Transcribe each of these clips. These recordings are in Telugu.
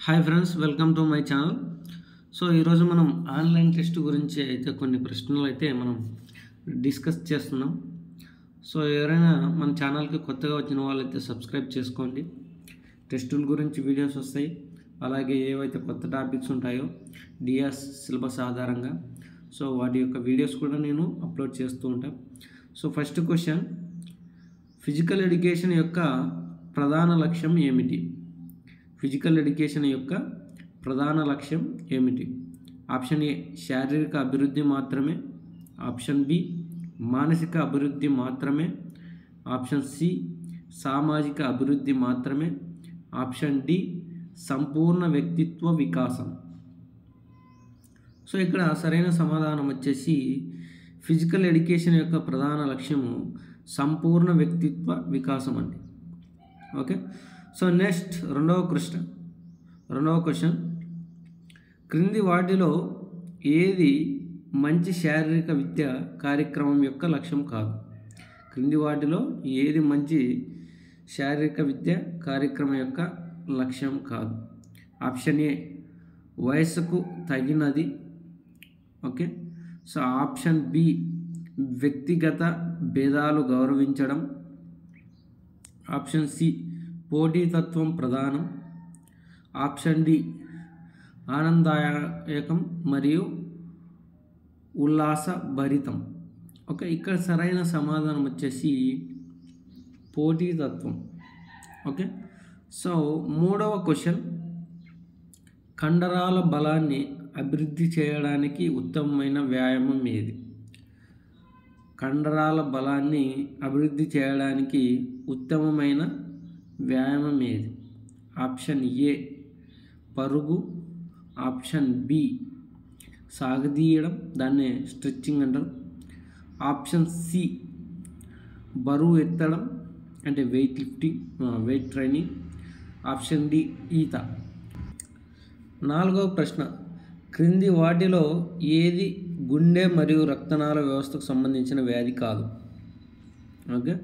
Hi friends, welcome to my channel. So ఈరోజు మనం ఆన్లైన్ టెస్ట్ గురించి అయితే కొన్ని ప్రశ్నలు అయితే మనం డిస్కస్ చేస్తున్నాం. సో ఎవరైనా మన ఛానల్కి కొత్తగా వచ్చిన వాళ్ళైతే సబ్స్క్రైబ్ చేసుకోండి. టెస్టుల గురించి వీడియోస్ వస్తాయి, అలాగే ఏవైతే కొత్త టాపిక్స్ ఉంటాయో డిఎస్ సిలబస్ ఆధారంగా సో వాటి యొక్క వీడియోస్ కూడా నేను అప్లోడ్ చేస్తూ ఉంటాను. So first question, physical education యొక్క ప్రధాన లక్ష్యం ఏమిటి? ఫిజికల్ ఎడ్యుకేషన్ యొక్క ప్రధాన లక్ష్యం ఏమిటి? ఆప్షన్ ఏ శారీరక అభివృద్ధి మాత్రమే, ఆప్షన్ బి మానసిక అభివృద్ధి మాత్రమే, ఆప్షన్ సి సామాజిక అభివృద్ధి మాత్రమే, ఆప్షన్ డి సంపూర్ణ వ్యక్తిత్వ వికాసం. సో ఇక్కడ సరైన సమాధానం వచ్చేసి ఫిజికల్ ఎడ్యుకేషన్ యొక్క ప్రధాన లక్ష్యము సంపూర్ణ వ్యక్తిత్వ వికాసం అండి. ఓకే, సో నెక్స్ట్ రెండవ క్వశ్చన్, క్రింది వాటిలో ఏది మంచి శారీరక విద్య కార్యక్రమం యొక్క లక్ష్యం కాదు? క్రింది వాటిలో ఏది మంచి శారీరక విద్య కార్యక్రమం యొక్క లక్ష్యం కాదు? ఆప్షన్ ఏ వయసుకు తగినది. ఓకే, సో ఆప్షన్ బి వ్యక్తిగత భేదాలు గౌరవించడం, ఆప్షన్ సి పోటీతత్వం ప్రధానం, ఆప్షన్ డి ఆనందదాయకం మరియు ఉల్లాసభరితం. ఓకే, ఇక్కడ సరైన సమాధానం వచ్చేసి పోటీతత్వం. ఓకే, సో మూడవ క్వశ్చన్, కండరాల బలాన్ని అభివృద్ధి చేయడానికి ఉత్తమమైన వ్యాయామం ఏది? కండరాల బలాన్ని అభివృద్ధి చేయడానికి ఉత్తమమైన వ్యాయామం ఏది? ఆప్షన్ ఏ పరుగు, ఆప్షన్ బి సాగదీయడం, దాన్ని స్ట్రెచ్చింగ్ అంటారు, ఆప్షన్ సి బరువు ఎత్తడం అంటే weight lifting, weight training, option D ఈత. నాలుగవ ప్రశ్న, క్రింది వాటిలో ఏది గుండె మరియు రక్తనాళ వ్యవస్థకు సంబంధించిన వ్యాధి కాదు? ఓకే,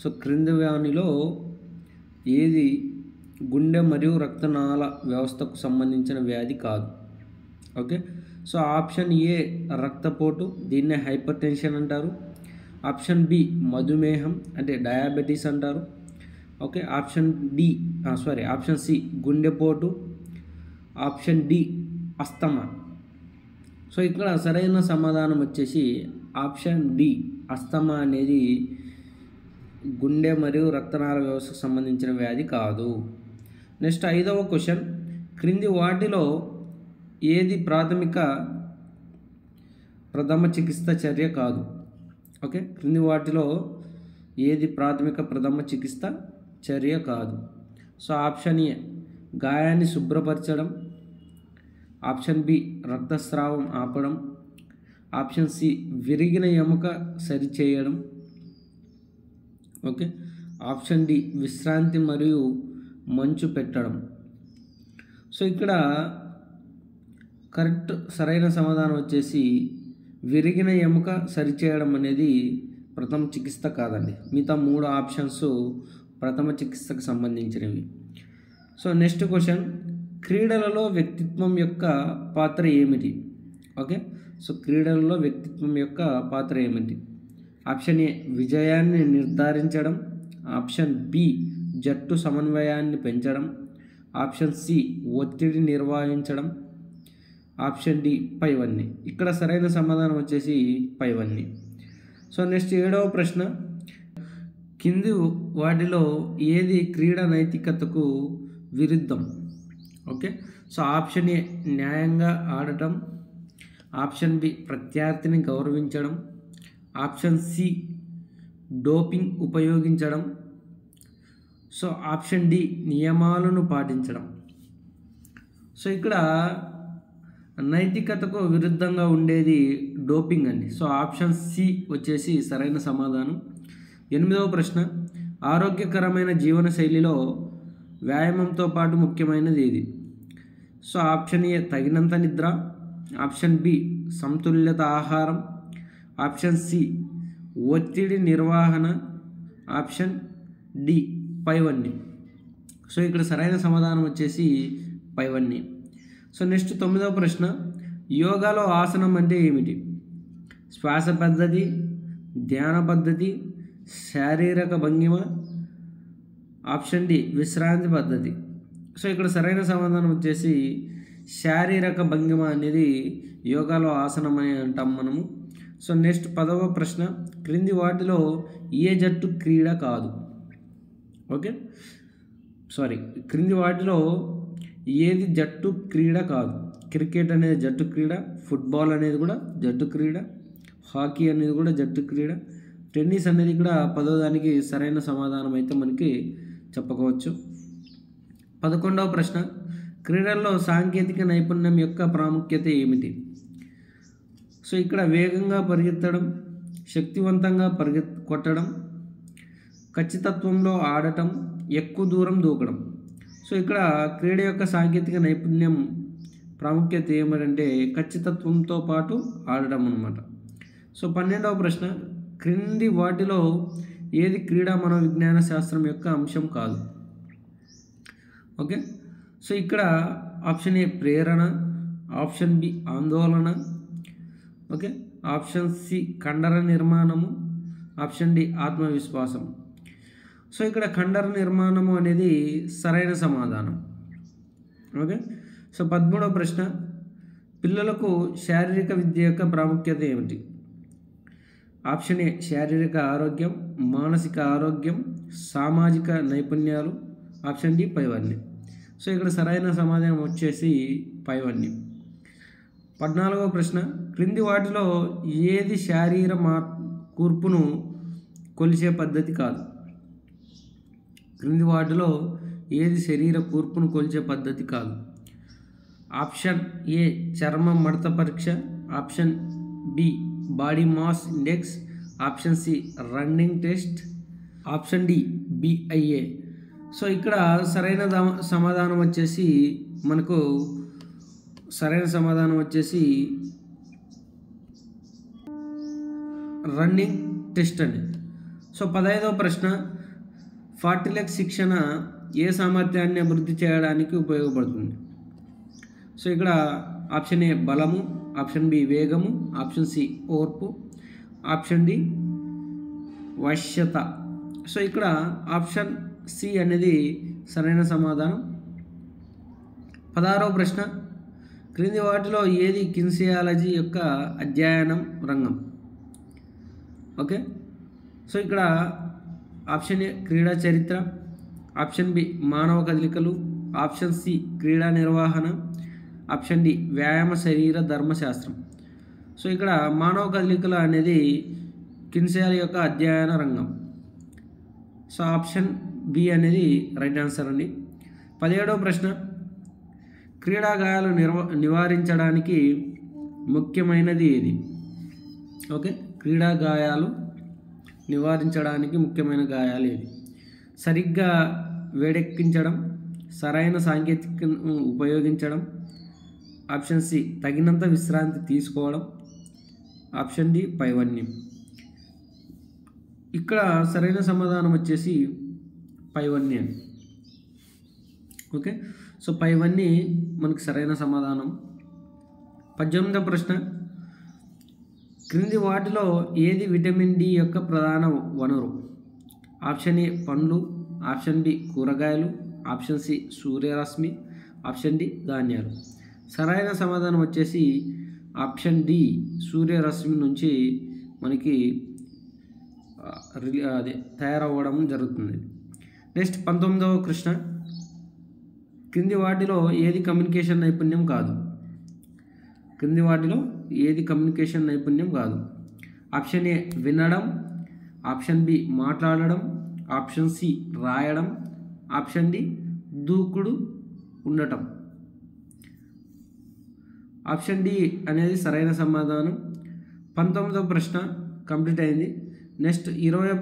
సో క్రింది వానిలో ఏది గుండె మరియు రక్తనాళ వ్యవస్థకు సంబంధించిన వ్యాధి కాదు? ఓకే, సో ఆప్షన్ ఏ రక్తపోటు, దీన్నే హైపర్ టెన్షన్ అంటారు, ఆప్షన్ బి మధుమేహం అంటే డయాబెటీస్ అంటారు, ఓకే, ఆప్షన్ సి గుండెపోటు, ఆప్షన్ డి అస్తమా. సో ఇక్కడ సరైన సమాధానం వచ్చేసి ఆప్షన్ డి అస్తమా అనేది గుండె మరియు రక్తనాళ వ్యవస్థకు సంబంధించిన వ్యాధి కాదు. నెక్స్ట్ ఐదవ క్వశ్చన్, క్రింది వాటిలో ఏది ప్రథమ చికిత్స చర్య కాదు? ఓకే, క్రింది వాటిలో ఏది ప్రథమ చికిత్స చర్య కాదు? సో ఆప్షన్ ఏ గాయాన్ని శుభ్రపరచడం, ఆప్షన్ బి రక్తస్రావం ఆపడం, ఆప్షన్ సి విరిగిన ఎముక సరిచేయడం, ఓకే, ఆప్షన్ డి విశ్రాంతి మరియు మంచు పెట్టడం. సో ఇక్కడ కరెక్ట్ సరైన సమాధానం వచ్చేసి విరిగిన ఎముక సరిచేయడం అనేది ప్రథమ చికిత్స కాదండి. మిగతా మూడు ఆప్షన్స్ ప్రథమ చికిత్సకు సంబంధించినవి. సో నెక్స్ట్ క్వశ్చన్, క్రీడలలో వ్యక్తిత్వం యొక్క పాత్ర ఏమిటి? ఓకే, సో క్రీడలలో వ్యక్తిత్వం యొక్క పాత్ర ఏమిటి? ఆప్షన్ ఏ విజయాన్ని నిర్ధారించడం, ఆప్షన్ బి జట్టు సమన్వయాన్ని పెంచడం, ఆప్షన్ సి ఒత్తిడి నిర్వహించడం, ఆప్షన్ డి పైవన్నీ. ఇక్కడ సరైన సమాధానం వచ్చేసి పైవన్నీ. సో నెక్స్ట్ ఏడవ ప్రశ్న, కింది వాటిలో ఏది క్రీడా నైతికతకు విరుద్ధం? ఓకే, సో ఆప్షన్ ఏ న్యాయంగా ఆడటం, ఆప్షన్ బి ప్రత్యర్థిని గౌరవించడం, ఆప్షన్ సి డోపింగ్ ఉపయోగించడం, సో ఆప్షన్ డి నియమాలను పాటించడం. సో ఇక్కడ నైతికతకు విరుద్ధంగా ఉండేది డోపింగ్ అండి. సో ఆప్షన్ సి వచ్చేసి సరైన సమాధానం. ఎనిమిదవ ప్రశ్న, ఆరోగ్యకరమైన జీవన శైలిలో వ్యాయామంతో పాటు ముఖ్యమైనది ఏది? సో ఆప్షన్ ఏ తగినంత నిద్ర, ఆప్షన్ బి సమతుల్యత ఆహారం, ఆప్షన్ సి ఒత్తిడి నిర్వహణ, ఆప్షన్ డి పైవన్నీ. సో ఇక్కడ సరైన సమాధానం వచ్చేసి పైవన్నీ. సో నెక్స్ట్ 9వ ప్రశ్న, యోగాలో ఆసనం అంటే ఏమిటి? శ్వాస పద్ధతి, ధ్యాన పద్ధతి, శారీరక భంగిమ, ఆప్షన్ డి విశ్రాంతి పద్ధతి. సో ఇక్కడ సరైన సమాధానం వచ్చేసి శారీరక భంగిమ అనేది యోగాలో ఆసనం అని అంటాం మనము. సో నెక్స్ట్ 10వ ప్రశ్న, క్రింది వాటిలో ఏ జట్టు క్రీడ కాదు? ఓకే, క్రింది వాటిలో ఏది జట్టు క్రీడ కాదు? క్రికెట్ అనేది జట్టు క్రీడ, ఫుట్బాల్ అనేది కూడా జట్టు క్రీడ, హాకీ అనేది కూడా జట్టు క్రీడ, టెన్నిస్ అనేది కూడా 10వ దానికి సరైన సమాధానం అయితే మనకి చెప్పుకోవచ్చు. 11వ ప్రశ్న, క్రీడల్లో సాంకేతిక నైపుణ్యం యొక్క ప్రాముఖ్యత ఏమిటి? సో ఇక్కడ వేగంగా పరిగెత్తడం, శక్తివంతంగా కొట్టడం, ఖచ్చితత్వంలో ఆడటం, ఎక్కువ దూరం దూకడం. సో ఇక్కడ క్రీడ యొక్క సాంకేతిక నైపుణ్యం ప్రాముఖ్యత ఏమిటంటే ఖచ్చితత్వంతో పాటు ఆడడం అన్నమాట. సో 12వ ప్రశ్న, క్రింది వాటిలో ఏది క్రీడా మనోవిజ్ఞాన శాస్త్రం యొక్క అంశం కాదు? ఓకే, సో ఇక్కడ ఆప్షన్ ఏ ప్రేరణ, ఆప్షన్ బి ఆందోళన, ఓకే, ఆప్షన్ సి కండర నిర్మాణము, ఆప్షన్ డి ఆత్మవిశ్వాసం. సో ఇక్కడ కండర నిర్మాణము అనేది సరైన సమాధానం. ఓకే, సో 13వ ప్రశ్న, పిల్లలకు శారీరక విద్య యొక్క ప్రాముఖ్యత ఏమిటి? ఆప్షన్ ఏ శారీరక ఆరోగ్యం, మానసిక ఆరోగ్యం, సామాజిక నైపుణ్యాలు, ఆప్షన్ డి పైవన్నీ. సో ఇక్కడ సరైన సమాధానం వచ్చేసి పైవన్నీ. 14వ ప్రశ్న, క్రింది వాటిలో ఏది కూర్పును కొలిచే పద్ధతి కాదు? క్రింది వాటిలో ఏది శరీర కూర్పును కొలిచే పద్ధతి కాదు? ఆప్షన్ ఏ చర్మ మడత పరీక్ష, option B body mass index, option C running test, option D BIA. So ఇక్కడ సరైన సమాధానం వచ్చేసి మనకు రన్నింగ్ టెస్ట్ అండి. సో 15వ ప్రశ్న, ఫార్టిలెక్ శిక్షణ ఏ సామర్థ్యాన్ని అభివృద్ధి చేయడానికి ఉపయోగపడుతుంది? సో ఇక్కడ ఆప్షన్ ఏ బలము, ఆప్షన్ బి వేగము, ఆప్షన్ సి ఓర్పు, ఆప్షన్ డి వశ్యత. సో ఇక్కడ ఆప్షన్ సి అనేది సరైన సమాధానం. 16వ ప్రశ్న, క్రింది వాటిలో ఏది కిన్సియాలజీ యొక్క అధ్యయనం రంగం? ఓకే, సో ఇక్కడ ఆప్షన్ ఏ క్రీడా చరిత్ర, ఆప్షన్ బి మానవ కదలికలు, ఆప్షన్ సి క్రీడా నిర్వహణ, ఆప్షన్ డి వ్యాయామ శరీర ధర్మశాస్త్రం. సో ఇక్కడ మానవ కదలికలు అనేది కిన్సియాలజీ యొక్క అధ్యయన రంగం. సో ఆప్షన్ బి అనేది రైట్ ఆన్సర్ అండి. 17వ ప్రశ్న, క్రీడా గాయాలు నివారించడానికి ముఖ్యమైనది ఏది? ఓకే, క్రీడా గాయాలు నివారించడానికి ముఖ్యమైన గాయాలు ఏది? సరిగ్గా వేడెక్కించడం, సరైన సాంకేతికను ఉపయోగించడం, ఆప్షన్ సి తగినంత విశ్రాంతి తీసుకోవడం, ఆప్షన్ డి పైవన్యం. ఇక్కడ సరైన సమాధానం వచ్చేసి పైవన్యం. ఓకే, సో పైవన్నీ మనకు సరైన సమాధానం. 18వ ప్రశ్న, క్రింది వాటిలో ఏది విటమిన్ డి యొక్క ప్రధాన వనరు? ఆప్షన్ ఏ పండ్లు, ఆప్షన్ బి కూరగాయలు, ఆప్షన్ సి సూర్యరశ్మి, ఆప్షన్ డి ధాన్యాలు. సరైన సమాధానం వచ్చేసి ఆప్షన్ డి సూర్యరశ్మి నుంచి మనకి తయారవ్వడం జరుగుతుంది. నెక్స్ట్ 19వ ప్రశ్న, క్రింది వాటిలో ఏది కమ్యూనికేషన్ నైపుణ్యం కాదు? క్రింది వాటిలో ఏది కమ్యూనికేషన్ నైపుణ్యం కాదు? ఆప్షన్ ఏ వినడం, ఆప్షన్ బి మాట్లాడడం, ఆప్షన్ సి రాయడం, ఆప్షన్ డి దూకుడు ఉండటం. ఆప్షన్ డి అనేది సరైన సమాధానం. 19వ ప్రశ్న కంప్లీట్ అయింది. నెక్స్ట్ 20వ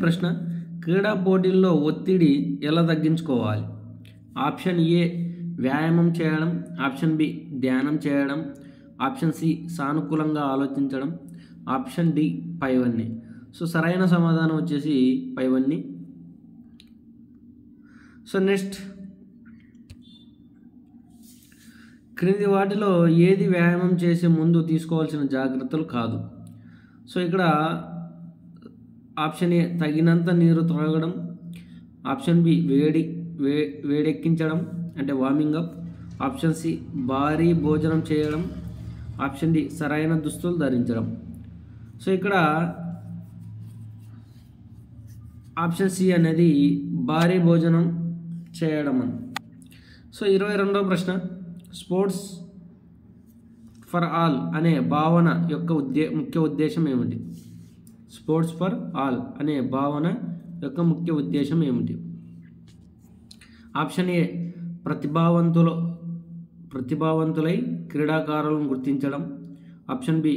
ప్రశ్న, క్రీడా పోటీల్లో ఒత్తిడి ఎలా తగ్గించుకోవాలి? ఆప్షన్ ఏ వ్యాయామం చేయడం, ఆప్షన్ బి ధ్యానం చేయడం, ఆప్షన్ సి సానుకూలంగా ఆలోచించడం, ఆప్షన్ డి పైవన్నీ. సో సరైన సమాధానం వచ్చేసి పైవన్నీ. సో నెక్స్ట్, క్రింది వాటిలో ఏది వ్యాయామం చేసే ముందు తీసుకోవాల్సిన జాగ్రత్తలు కాదు? సో ఇక్కడ ఆప్షన్ ఏ తగినంత నీరు త్రాగడం, ఆప్షన్ బి వేడెక్కించడం అంటే వార్మింగ్ అప్, ఆప్షన్ సి భారీ భోజనం చేయడం, ఆప్షన్ డి సరైన దుస్తులు ధరించడం. సో ఇక్కడ ఆప్షన్ సి అనేది భారీ భోజనం చేయడం అని. సో 22వ ప్రశ్న, స్పోర్ట్స్ ఫర్ ఆల్ అనే భావన యొక్క ముఖ్య ఉద్దేశం ఏమిటి? స్పోర్ట్స్ ఫర్ ఆల్ అనే భావన యొక్క ముఖ్య ఉద్దేశం ఏమిటి? ఆప్షన్ ఏ ప్రతిభావంతులై క్రీడాకారులను గుర్తించడం, ఆప్షన్ బి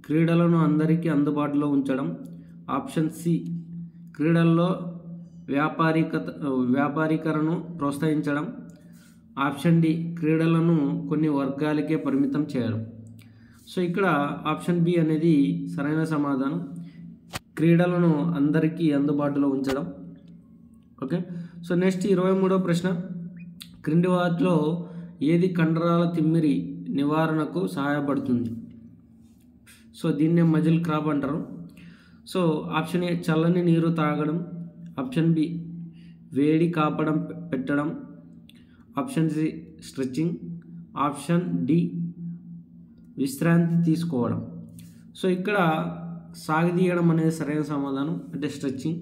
క్రీడలను అందరికీ అందుబాటులో ఉంచడం, ఆప్షన్ సి క్రీడల్లో వ్యాపారీకరణను ప్రోత్సహించడం, ఆప్షన్ డి క్రీడలను కొన్ని వర్గాలకే పరిమితం చేయడం. సో ఇక్కడ ఆప్షన్ బి అనేది సరైన సమాధానం, క్రీడలను అందరికీ అందుబాటులో ఉంచడం. ఓకే. సో నెక్స్ట్ 23వ ప్రశ్న, క్రింది వాటిలో ఏది కండరాల తిమ్మిరి నివారణకు సహాయపడుతుంది? సో దీన్నే మజిల్ క్రాప్ అంటారు. సో ఆప్షన్ ఏ చల్లని నీరు తాగడం, ఆప్షన్ బి వేడి కాపడం పెట్టడం, option C stretching, option D విశ్రాంతి తీసుకోవడం. సో ఇక్కడ సాగదీయడం అనేది సరైన సమాధానం, అంటే స్ట్రెచ్చింగ్.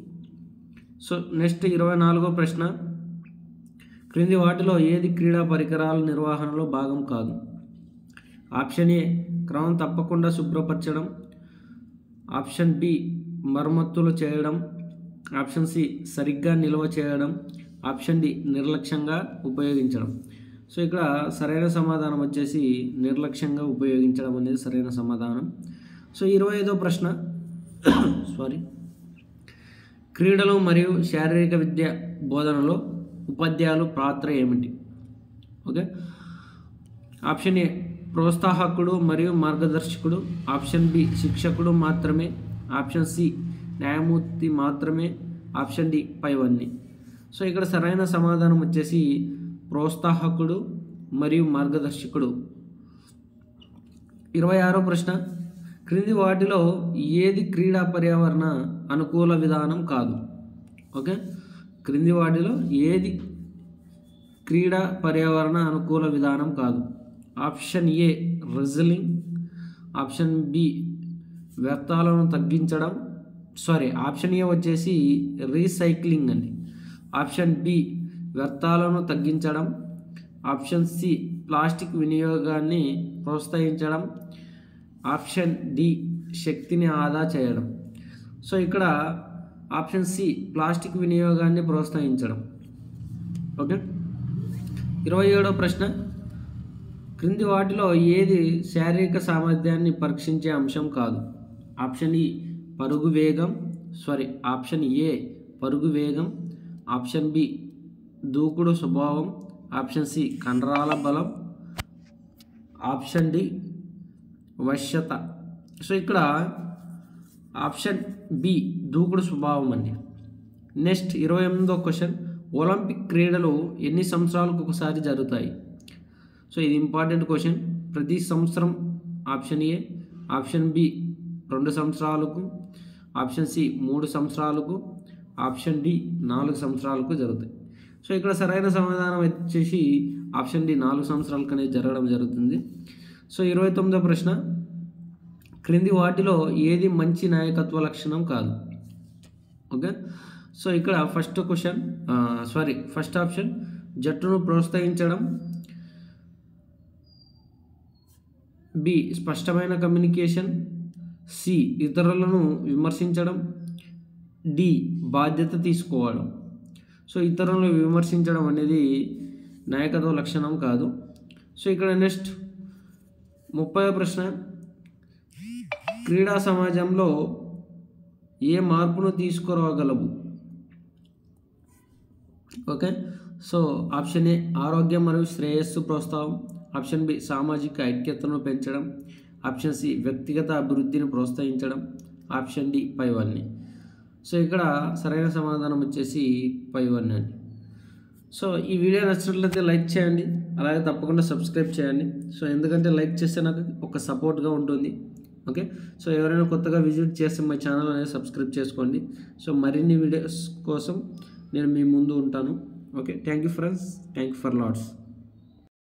సో నెక్స్ట్ 24వ ప్రశ్న, క్రింది వాటిలో ఏది క్రీడా పరికరాల నిర్వహణలో భాగం కాదు? ఆప్షన్ ఏ క్రమం తప్పకుండా శుభ్రపరచడం, ఆప్షన్ బి మరమ్మతులు చేయడం, ఆప్షన్ సి సరిగ్గా నిల్వ చేయడం, ఆప్షన్ డి నిర్లక్ష్యంగా ఉపయోగించడం. సో ఇక్కడ సరైన సమాధానం వచ్చేసి నిర్లక్ష్యంగా ఉపయోగించడం అనేది సరైన సమాధానం. సో 25వ ప్రశ్న, క్రీడలు మరియు శారీరక విద్య బోధనలో ఉపాధ్యాయుల పాత్ర ఏమిటి? ఓకే. ఆప్షన్ ఏ ప్రోత్సాహకుడు మరియు మార్గదర్శకుడు, ఆప్షన్ బి శిక్షకుడు మాత్రమే, ఆప్షన్ సి న్యాయమూర్తి మాత్రమే, ఆప్షన్ డి పైవన్నీ. సో ఇక్కడ సరైన సమాధానం వచ్చేసి ప్రోత్సాహకుడు మరియు మార్గదర్శకుడు. 26వ ప్రశ్న, క్రింది వాటిలో ఏది క్రీడా పర్యావరణ అనుకూల విధానం కాదు? ఓకే. క్రింది వాటిలో ఏది క్రీడా పర్యావరణ అనుకూల విధానం కాదు? Option A wrestling, option B వ్యర్థాలను తగ్గించడం, ఆప్షన్ ఏ వచ్చేసి రీసైక్లింగ్ అండి, ఆప్షన్ బి వ్యర్థాలను తగ్గించడం, ఆప్షన్ సి ప్లాస్టిక్ వినియోగాన్ని ప్రోత్సహించడం, ఆప్షన్ డి శక్తిని ఆదా చేయడం. సో ఇక్కడ ఆప్షన్ సి ప్లాస్టిక్ వినియోగాన్ని ప్రోత్సహించడం. ఓకే. 27వ ప్రశ్న, క్రింది వాటిలో ఏది శారీరక సామర్థ్యాన్ని పరీక్షించే అంశం కాదు? ఆప్షన్ ఏ పరుగు వేగం, ఆప్షన్ బి దూకుడు స్వభావం, ఆప్షన్ సి కండరాల బలం, ఆప్షన్ డి వశ్యత. సో ఇక్కడ ఆప్షన్ బి దూకుడు స్వభావం అండి. నెక్స్ట్ 28వ క్వశ్చన్, ఒలింపిక్ క్రీడలు ఎన్ని సంవత్సరాలకు ఒకసారి జరుగుతాయి? సో ఇది ఇంపార్టెంట్ క్వశ్చన్. ప్రతి సంవత్సరం. ఆప్షన్ ఏ, ఆప్షన్ బి 2 సంవత్సరాలకు, ఆప్షన్ సి 3 సంవత్సరాలకు, ఆప్షన్ డి 4 సంవత్సరాలకు జరుగుతాయి. సో ఇక్కడ సరైన సమాధానం వచ్చేసి ఆప్షన్ డి 4 సంవత్సరాలకు అనేది జరగడం జరుగుతుంది. సో 29వ ప్రశ్న, క్రింది వాటిలో ఏది మంచి నాయకత్వ లక్షణం కాదు? ఓకే. సో ఇక్కడ ఫస్ట్ ఆప్షన్ జట్టును ప్రోత్సహించడం, బి స్పష్టమైన కమ్యూనికేషన్, సి ఇతరులను విమర్శించడం, డి బాధ్యత తీసుకోవడం. సో ఇతరులను విమర్శించడం అనేది నాయకత్వ లక్షణం కాదు. సో ఇక్కడ నెక్స్ట్ 30వ ప్రశ్న, క్రీడా సమాజంలో ఏ మార్పును తీసుకురాగలవు? ఓకే. సో ఆప్షన్ ఏ ఆరోగ్యం మరియు శ్రేయస్సు ప్రోత్సాహం, ఆప్షన్ బి సామాజిక ఐక్యతను పెంచడం, ఆప్షన్ సి వ్యక్తిగత అభివృద్ధిని ప్రోత్సహించడం, ఆప్షన్ డి పైవన్నీ. సో ఇక్కడ సరైన సమాధానం వచ్చేసి పైవన్నీ అండి. సో ఈ వీడియో నచ్చినట్లయితే లైక్ చేయండి, అలాగే తప్పకుండా సబ్స్క్రైబ్ చేయండి. సో ఎందుకంటే లైక్ చేస్తే నాకు ఒక సపోర్ట్గా ఉంటుంది. ఓకే, సో ఎవరైనా కొత్తగా విజిట్ చేస్తే మా ఛానల్ అనేది సబ్స్క్రైబ్ చేసుకోండి. సో మరిన్ని వీడియోస్ కోసం నేను మీ ముందు ఉంటాను. Okay, thank you friends, thank you for LADS.